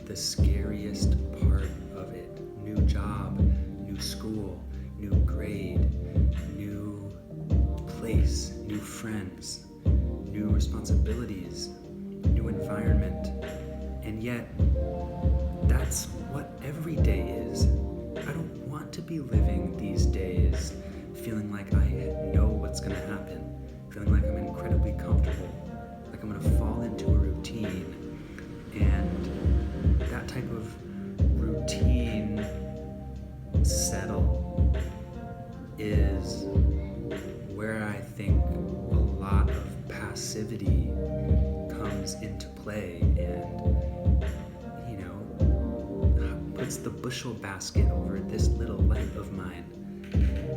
the scariest part of it. New job, new school, new grade, new place, new friends, new responsibilities, new environment. And yet, that's what every day is. I don't want to be living these days feeling like I know what's gonna happen, feeling like I'm incredibly comfortable, like I'm gonna fall into a routine. And that type of routine settle is where I think a lot of passivity comes into play and, puts the bushel basket over this little light of mine.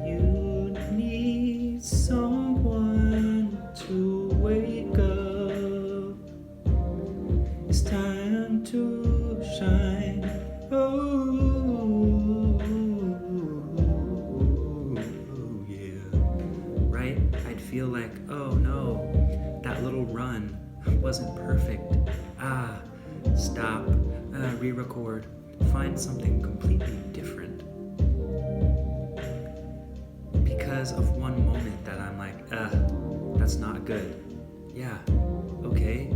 You need someone to wake up. It's time to shine. Oh, yeah. Right? I'd feel like, oh no, that little run wasn't perfect. Stop, re-record, find something completely different. Because of one moment that I'm like, that's not good. Yeah, okay,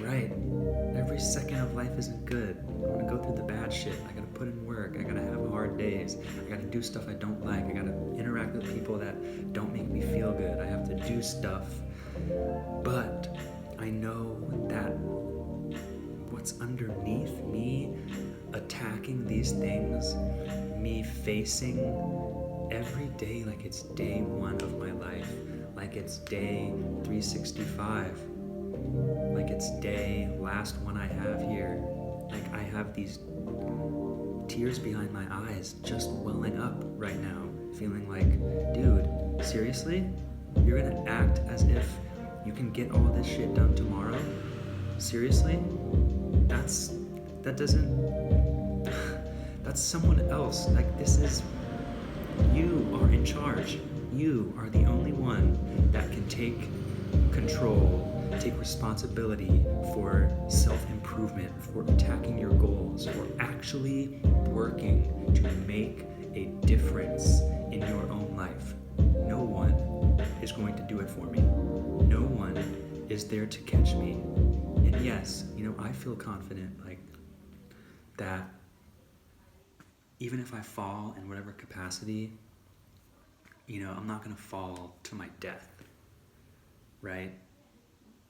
right. Every second of life isn't good. I want to go through the bad shit. I gotta put in work. I gotta have hard days. I gotta do stuff I don't like. I gotta interact with people that don't make me feel good. I have to do stuff. But I know that what's underneath me attacking these things, me facing every day like it's day one of my life, like it's day 365, like it's last one I have here, like I have these tears behind my eyes just welling up right now, feeling like, dude, seriously? You're gonna act as if you can get all this shit done tomorrow? Seriously? That's someone else. Like, this is, you are in charge. You are the only one that can take control, take responsibility for self-improvement, for attacking your goals, for actually working to make a difference in your own life. No one is going to do it for me. No one is there to catch me. And yes, I feel confident, like, that even if I fall in whatever capacity, I'm not gonna fall to my death, right?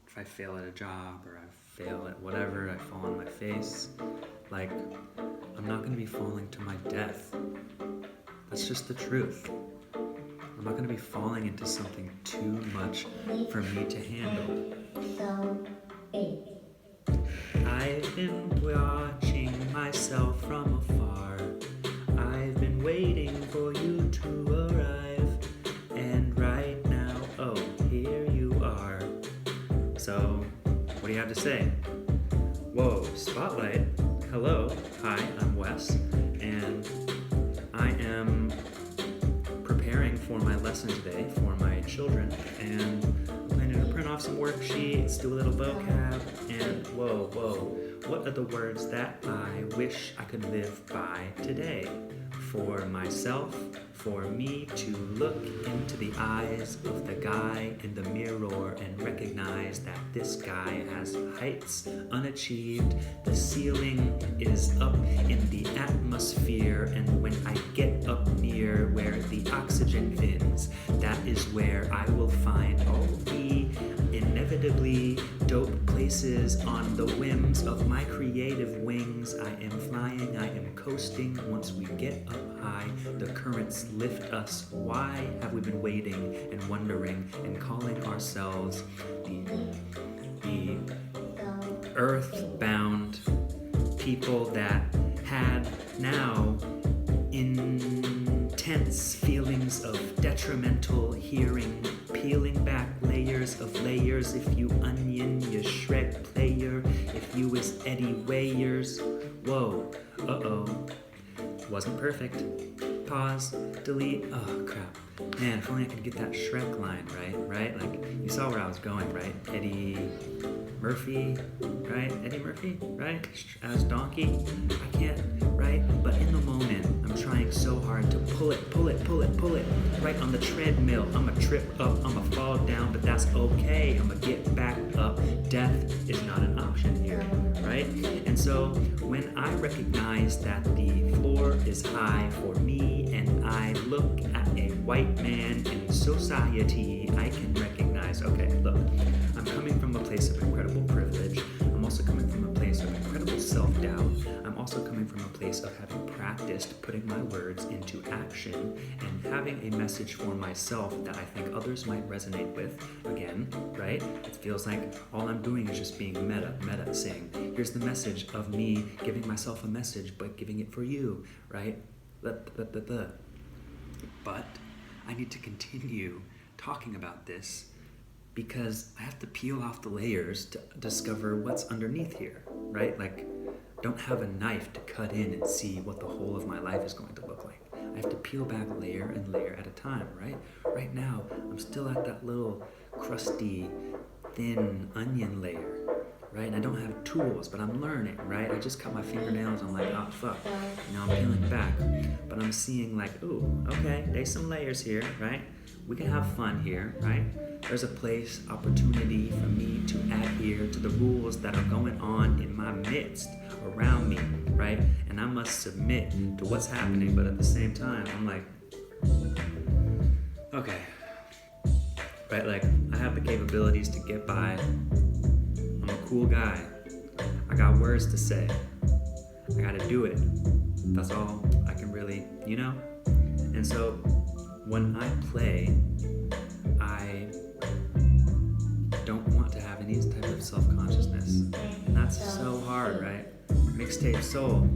If I fail at a job or I fail at whatever, I fall on my face, like, I'm not gonna be falling to my death. That's just the truth. I'm not gonna be falling into something too much for me to handle. I've been watching myself from afar. I've been waiting for you to arrive. And right now, oh, here you are. So, what do you have to say? Whoa, spotlight. Hello. Hi, I'm Wes. And I am preparing for my lesson today for my children. And I'm planning to print off some worksheets, do a little vocab, and whoa, what are the words that I wish I could live by today? For myself, for me to look into the eyes of the guy in the mirror and recognize that this guy has heights unachieved. The ceiling is up in the atmosphere, and when I get up near where the oxygen thins, that is where I will find all the inevitably dope places on the whims of my creative wings. I am flying, I am coasting. Once we get up high, the currents lift us. Why have we been waiting and wondering and calling ourselves the earthbound people that had now intense feelings of detrimental hearing, peeling back layers of layers? If you onion, you shred player. If you is Eddie Wayers, whoa, wasn't perfect. pause, delete. Oh crap. Man, if only I could get that Shrek line right? Like, you saw where I was going, right? Eddie Murphy, right? As Donkey. I can't, right? But in the moment, I'm trying so hard to pull it, right on the treadmill. I'ma trip up, I'ma fall down, but that's okay. I'ma get back up. Death is not an option here, right? And so when I recognize that the floor is high for me and I look at a white man in society, I can recognize, okay, look, I'm coming from a place of incredible privilege. I'm also coming from a place of incredible self-doubt. I'm also coming from a place of having practiced putting my words into action and having a message for myself that I think others might resonate with. Again, right? It feels like all I'm doing is just being meta saying, here's the message of me giving myself a message, but giving it for you, right? But I need to continue talking about this because I have to peel off the layers to discover what's underneath here, right? Like, don't have a knife to cut in and see what the whole of my life is going to look like. I have to peel back layer and layer at a time, right? Right now, I'm still at that little crusty, thin onion layer, right? And I don't have tools, but I'm learning, right? I just cut my fingernails. I'm like, oh, fuck. Now I'm peeling back. But I'm seeing like, ooh, okay, there's some layers here, right? We can have fun here, right? There's a place, opportunity for me to adhere to the rules that are going on in my midst, around me, right? And I must submit to what's happening, but at the same time, I'm like, okay, right? Like, I have the capabilities to get by. I'm a cool guy. I got words to say. I gotta do it. That's all I can really, And so, when I play, I don't want to have any type of self-consciousness. And that's so hard, right? Mixtape soul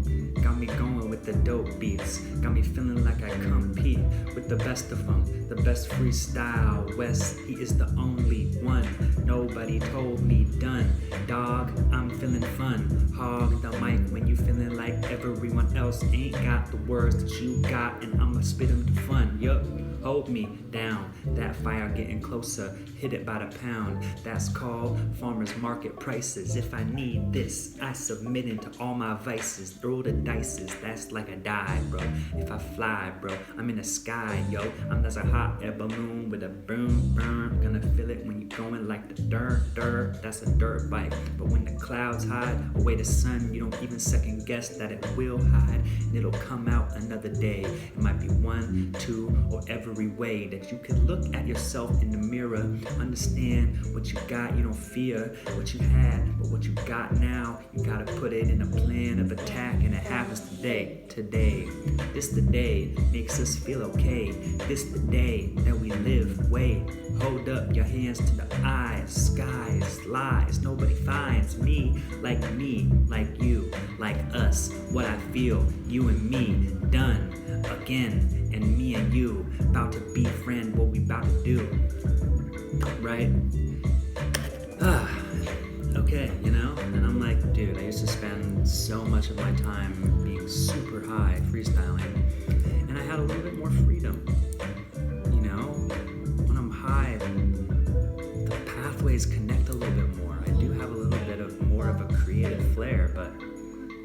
got me going with the dope beats, got me feeling like I compete with the best of them, the best freestyle. Wes, he is the only one. Nobody told me done. Dog, I'm feeling fun. Hog the mic when you feeling like everyone else ain't got the words that you got, and I'ma spit them to fun. Yup. Hold me down, that fire getting closer, hit it by the pound. That's called farmers market prices. If I need this, I submit into all my vices. Throw the dices, that's like a dive, bro. If I fly, bro, I'm in the sky, yo. I'm just a hot air balloon with a boom, burn. Gonna feel it when you're going like the dirt, that's a dirt bike. But when the clouds hide away the sun, you don't even second guess that it will hide. And it'll come out another day. It might be 1, 2, or every way that you can look at yourself in the mirror, understand what you got. You don't fear what you had, but what you got now, you gotta put it in a plan of attack, and it happens today. This the day makes us feel okay. This the day that we live. Wait, hold up your hands to the eyes. Skies, lies, nobody finds me, like you, like us. What I feel, you and me, done again. And me and you, about to befriend what we about to do, right? Okay, And I'm like, dude, I used to spend so much of my time being super high, freestyling, and I had a little bit more freedom, When I'm high, the pathways connect a little bit more. I do have a little bit of more of a creative flair, but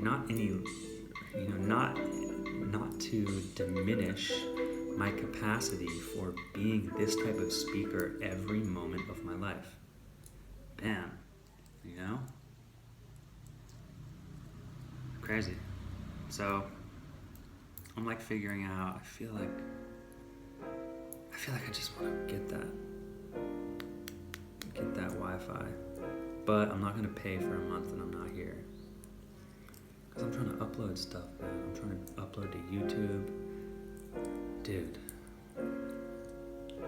not to diminish my capacity for being this type of speaker every moment of my life. Bam. Crazy. So, I'm like figuring out, I feel like I just want to get that Wi-Fi. But I'm not going to pay for a month and I'm not here. Because I'm trying to upload stuff, man. I'm trying to upload to YouTube. Dude.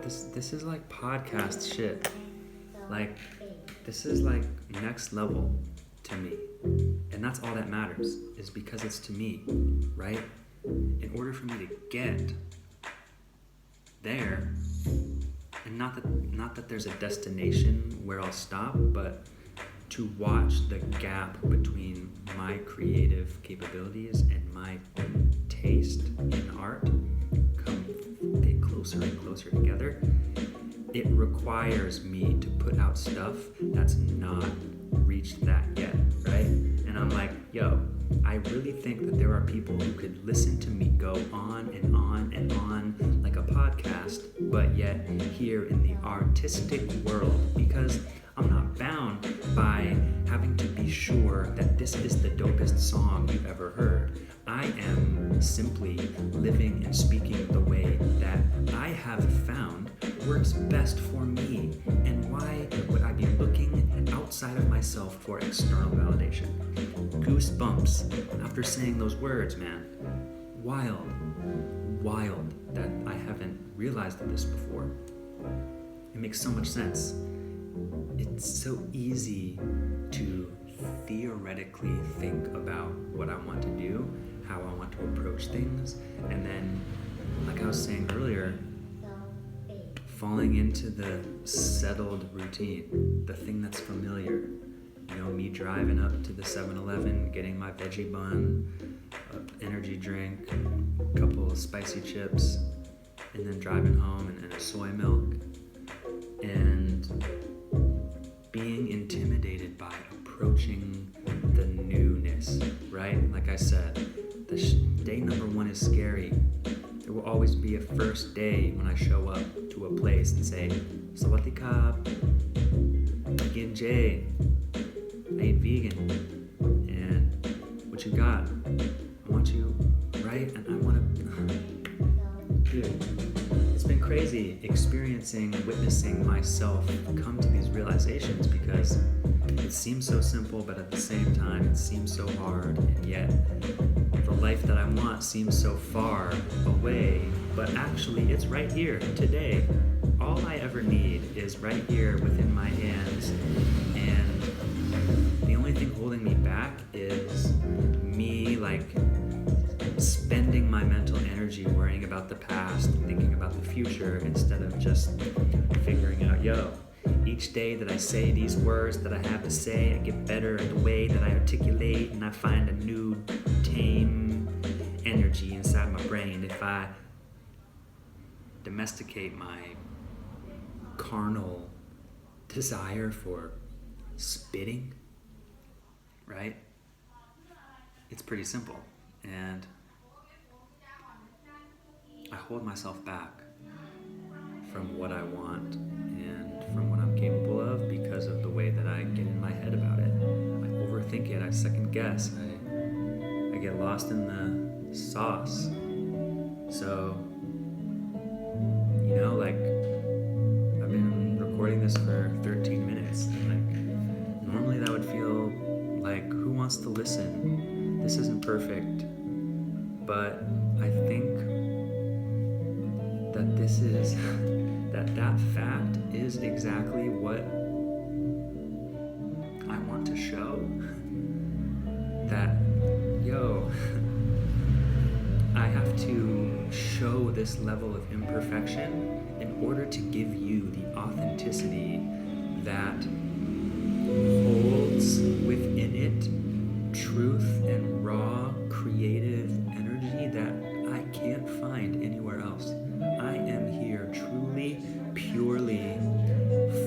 This is like podcast shit. Like, this is like next level to me. And that's all that matters, is because it's to me, right? In order for me to get there, and not that there's a destination where I'll stop, but to watch the gap between my creative capabilities and my taste in art get closer and closer together, it requires me to put out stuff that's not reached that yet, right? And I'm like, yo, I really think that there are people who could listen to me go on and on and on like a podcast, but yet here in the artistic world, because I'm not bound by having to be sure that this is the dopest song you've ever heard. I am simply living and speaking the way that I have found works best for me. And why would I be looking outside of myself for external validation? Goosebumps after saying those words, man. Wild that I haven't realized this before. It makes so much sense. It's so easy to theoretically think about what I want to do, how I want to approach things, and then, like I was saying earlier, falling into the settled routine, the thing that's familiar. You know, me driving up to the 7-Eleven, getting my veggie bun, energy drink, a couple of spicy chips, and then driving home and a soy milk, and being intimidated by approaching the newness, right? Like I said, day number 1 is scary. There will always be a first day when I show up to a place and say, Sawadee Krap, Gin J, I eat vegan, and what you got? I want you, right? And I want to, dude, it's been crazy experiencing, witnessing myself come to these realizations, because it seems so simple, but at the same time, it seems so hard, and yet the life that I want seems so far away, but actually it's right here, today. All I ever need is right here within my hands, and the only thing holding me back is me, like, spending my mental energy worrying about the past and thinking about the future instead of just figuring out, yo, each day that I say these words that I have to say, I get better at the way that I articulate, and I find a new tame energy inside my brain. If I domesticate my carnal desire for spitting, right? It's pretty simple. And I hold myself back from what I want and from what I'm capable of because of the way that I get in my head about it. I overthink it, I second guess, I get lost in the sauce. So, you know, like, I've been recording this for 13 minutes. Like, normally that would feel like, who wants to listen? This isn't perfect, but I think that this is, that fact is exactly what I want to show. That, yo, I have to show this level of imperfection in order to give you the authenticity that holds within it truth and raw creative energy that I can't find anywhere else. I am here truly, purely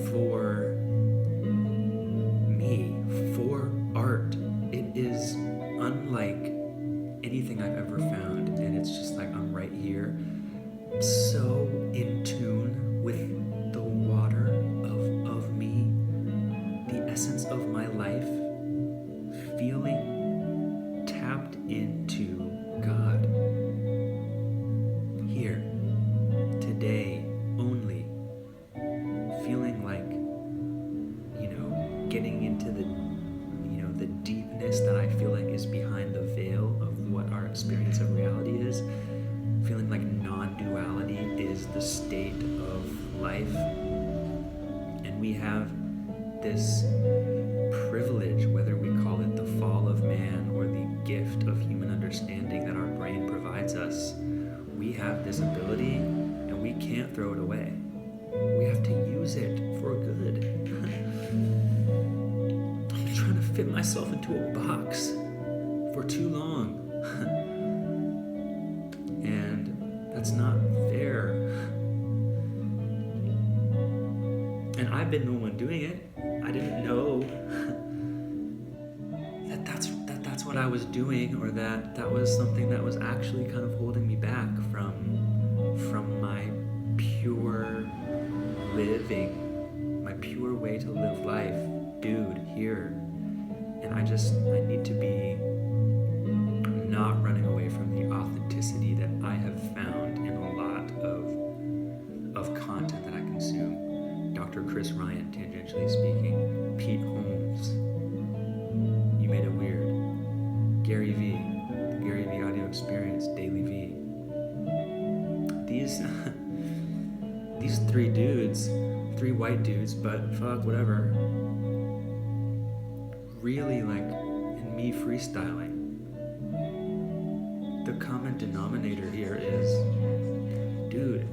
for me, for art. It is unlike anything I've ever found, and it's just like I'm right here, so in tune with the water of me, the essence of my life, feeling tapped into God. Here, today, only. Feeling like, getting into the deepness that I feel like is behind the veil of what our experience of reality is. Feeling like non-duality is the state of life. And we have this privilege, whether we call it the fall of man or the gift of human understanding that our brain provides us. We have this ability and we can't throw it away. We have to use it for good. fit myself into a box for too long. And that's not fair. And I've been the one doing it. I didn't know that's what I was doing, or that was something that was actually kind of holding me back from my pure living, my pure way to live life, dude, here. And I need to be not running away from the authenticity that I have found in a lot of content that I consume. Dr. Chris Ryan, tangentially speaking, Pete Holmes, You Made It Weird, Gary V, the Gary V Audio Experience, Daily V. These three dudes, three white dudes, but fuck, whatever, really, like, in me freestyling, the common denominator here is, dude,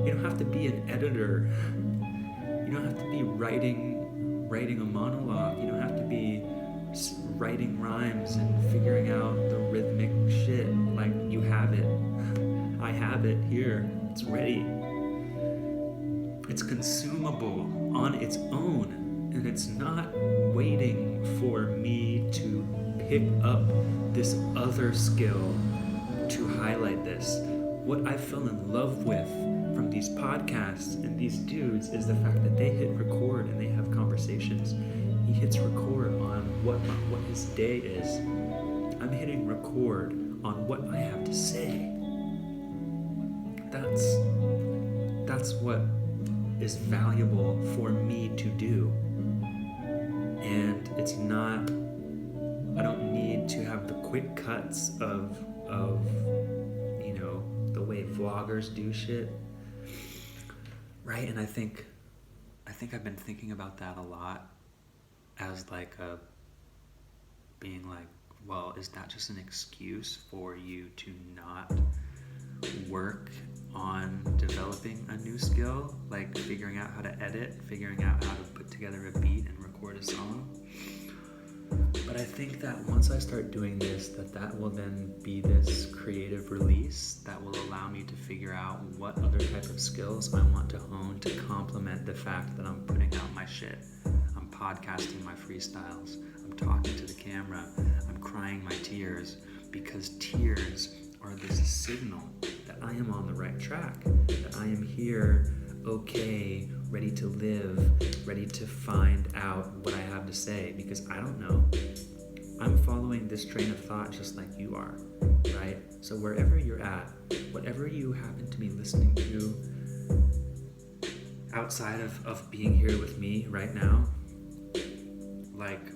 you don't have to be an editor. You don't have to be writing a monologue. You don't have to be writing rhymes and figuring out the rhythmic shit. Like, you have it. I have it here. It's ready. It's consumable on its own. And it's not waiting for me to pick up this other skill to highlight this. What I fell in love with from these podcasts and these dudes is the fact that they hit record and they have conversations. He hits record on what his day is. I'm hitting record on what I have to say. That's what is valuable for me to do. And it's not, I don't need to have the quick cuts of you know, the way vloggers do shit. Right? And I think I've been thinking about that a lot as like being like, well, is that just an excuse for you to not work on developing a new skill, like figuring out how to edit, figuring out how to put together a beat and record a song? But I think that once I start doing this, that will then be this creative release that will allow me to figure out what other type of skills I want to hone to complement the fact that I'm putting out my shit. I'm podcasting my freestyles. I'm talking to the camera. I'm crying my tears, because tears are this signal that I am on the right track, that I am here, okay, ready to live, ready to find out what I have to say, because I don't know. I'm following this train of thought just like you are, right? So wherever you're at, whatever you happen to be listening to outside of being here with me right now, like,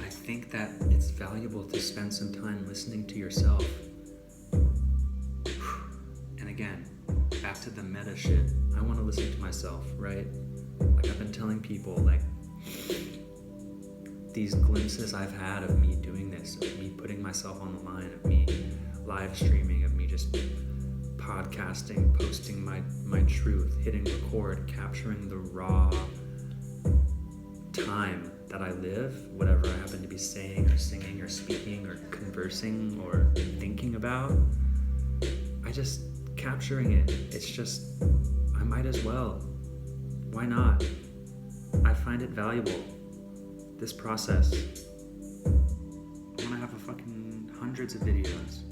I think that it's valuable to spend some time listening to yourself. And again, back to the meta shit. I want to listen to myself, right? Like, I've been telling people, like, these glimpses I've had of me doing this, of me putting myself on the line, of me live streaming, of me just podcasting, posting my truth, hitting record, capturing the raw time that I live, whatever I happen to be saying or singing or speaking or conversing or thinking about. I just capturing it. It's just, I might as well. Why not? I find it valuable. This process. I want to have fucking hundreds of videos.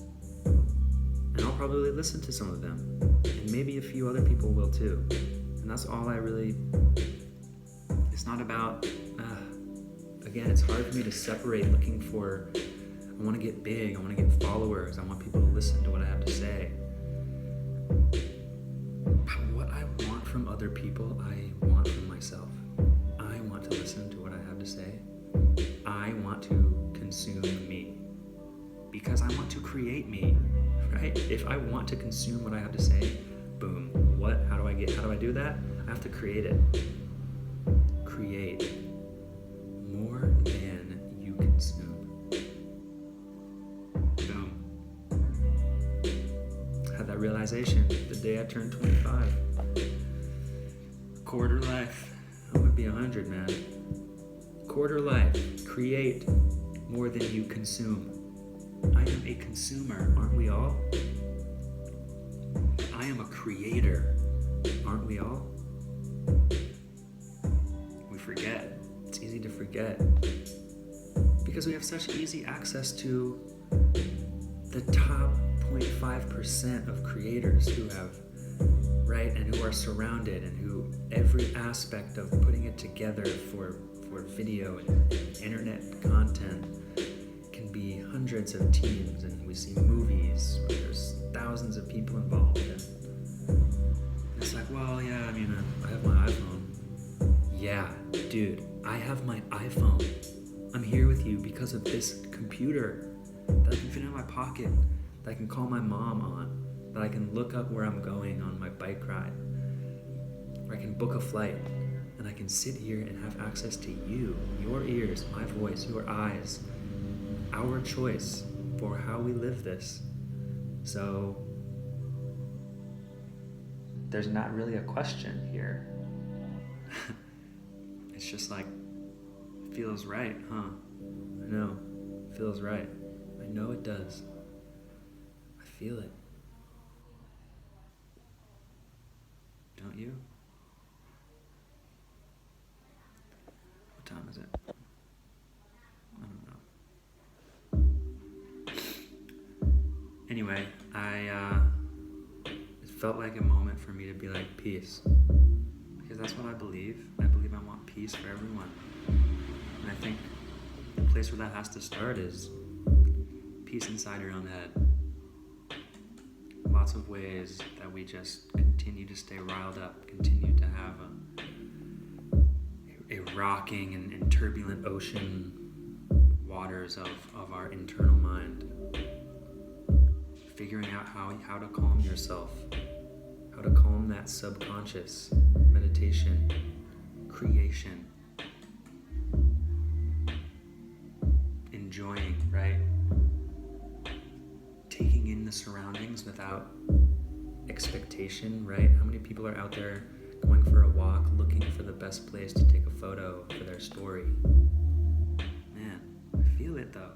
And I'll probably listen to some of them. And maybe a few other people will too. And that's all I really... It's not about... Again, it's hard for me to separate looking for... I want to get big. I want to get followers. I want people to listen to what I have to say. What I want from other people, I want from myself. I want to listen to what I have to say. I want to consume me. Because I want to create me, right? If I want to consume what I have to say, boom. How do I do that? I have to create it. Create more than you consume. Boom. Had that realization the day I turned 25. Quarter life. I'm gonna be 100, man. quarter life. Create more than you consume. I am a consumer, aren't we all? I am a creator, aren't we all? We forget. It's easy to forget. Because we have such easy access to the top 0.5% of creators who have, right, and who are surrounded, and who every aspect of putting it together for video and internet content can be hundreds of teams, and we see movies where there's thousands of people involved, and it's like, well, yeah, I mean, I have my iPhone. Yeah, dude, I have my iPhone. I'm here with you because of this computer that I can fit in my pocket, that I can call my mom on, that I can look up where I'm going on my bike ride, or I can book a flight, and I can sit here and have access to you, your ears, my voice, your eyes, our choice for how we live this. So there's not really a question here. It's just like, feels right, huh? I know, feels right. I know it does. I feel it. Don't you? What time is it? I don't know. Anyway, it felt like a moment for me to be like, peace. Because that's what I believe. I believe I want peace for everyone. And I think the place where that has to start is peace inside your own head. Lots of ways that we just continue to stay riled up, continue to have a rocking and turbulent ocean waters of our internal mind. Figuring out how to calm yourself, how to calm that subconscious, meditation, creation, enjoying, right? Taking in the surroundings without expectation, right? How many people are out there going for a walk, looking for the best place to take a photo for their story? Man, I feel it though.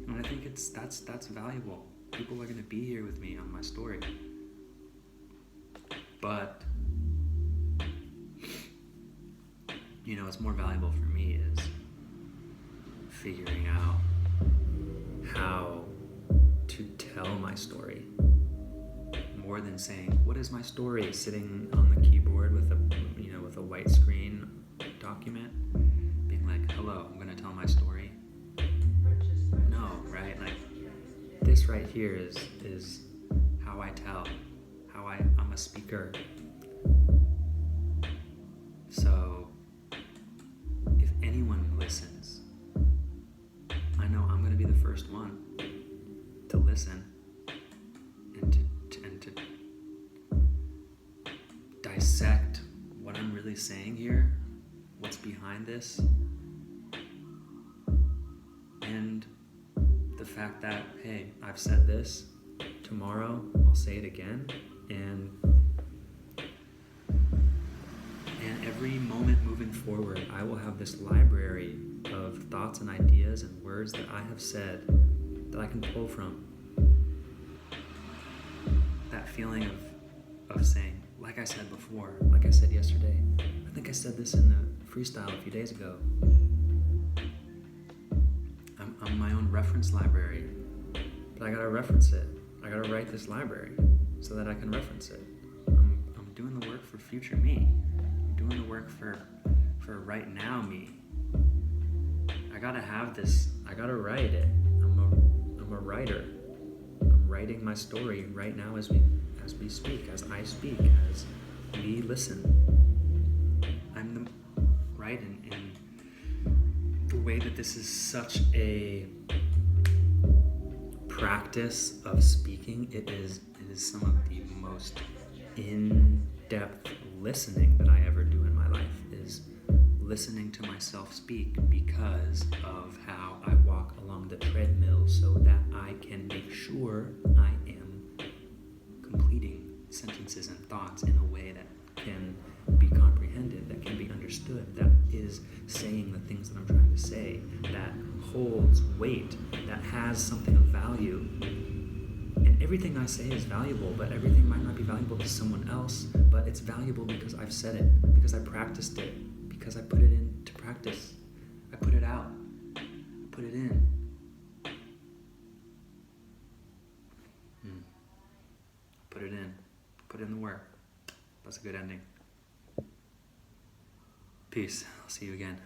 And I think that's valuable. People are gonna be here with me on my story. But you know, what's more valuable for me is figuring out how to tell my story. More than saying, what is my story? Sitting on the keyboard with a white screen document, being like, hello, I'm gonna tell my story. No, right? Like, this right here is how I tell, I'm a speaker. So, if anyone listens, I know I'm gonna be the first one to listen and to dissect what I'm really saying here, what's behind this, and the fact that, hey, I've said this, tomorrow I'll say it again, and every moment moving forward, I will have this library of thoughts and ideas and words that I have said that I can pull from. That feeling of saying, like I said before, like I said yesterday, I think I said this in the freestyle a few days ago, I'm my own reference library, but I gotta reference it. I gotta write this library so that I can reference it. I'm doing the work for future me. I'm doing the work for right now me. I gotta have this. I gotta write it. I'm a writer. I'm writing my story right now as we speak, as I speak, as we listen. I'm the right in the way that this is such a practice of speaking. It is some of the most in-depth listening that I ever do in my life, is listening to myself speak, because of how I walk along the treadmill so that I can make sure I am completing sentences and thoughts in a way that can be comprehensible. comprehended, that can be understood, that is saying the things that I'm trying to say, that holds weight, that has something of value. And everything I say is valuable, but everything might not be valuable to someone else, but it's valuable because I've said it, because I practiced it, because I put it into practice. I put it out, put it in. Put it in. Put in the work. That's a good ending. Peace. I'll see you again.